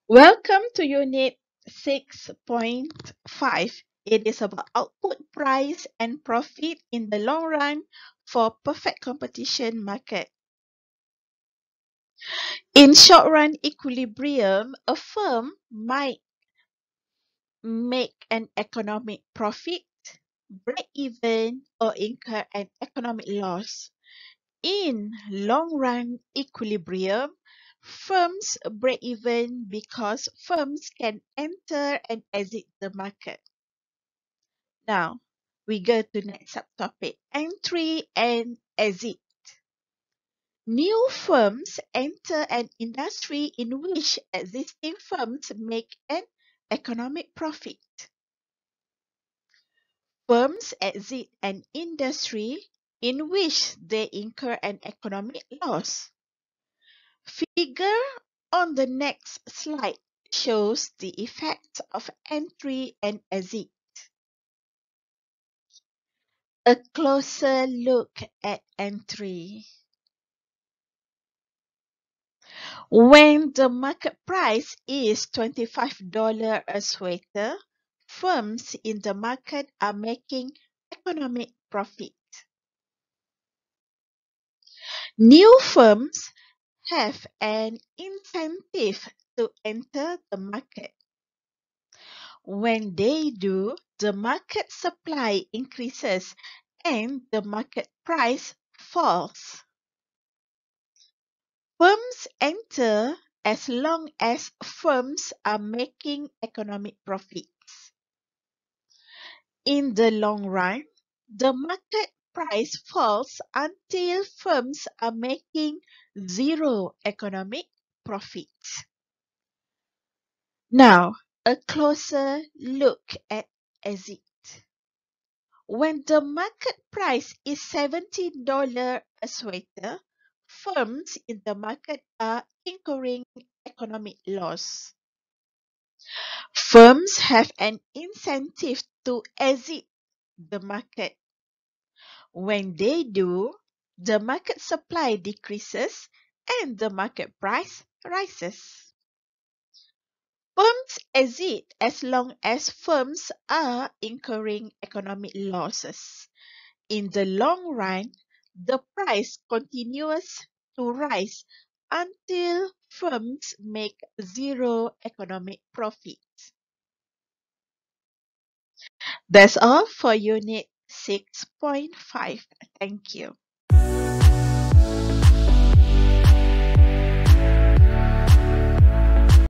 Welcome to Unit 6.5. It is about output price and profit in the long run for perfect competition market. In short run equilibrium, a firm might make an economic profit, break even, or incur an economic loss. In long run equilibrium, firms break even because firms can enter and exit the market. Now, we go to next subtopic, entry and exit. New firms enter an industry in which existing firms make an economic profit. Firms exit an industry in which they incur an economic loss. Figure on the next slide shows the effects of entry and exit. A closer look at entry. When the market price is $25 a sweater, firms in the market are making economic profit. New firms have an incentive to enter the market. When they do, the market supply increases and the market price falls. Firms enter as long as firms are making economic profits. In the long run, the market price falls until firms are making zero economic profit. Now, a closer look at exit. When the market price is $70 a sweater, firms in the market are incurring economic loss. Firms have an incentive to exit the market. When they do, the market supply decreases and the market price rises. Firms exit as long as firms are incurring economic losses. In the long run, the price continues to rise until firms make zero economic profit. That's all for Unit 6.5. Thank you.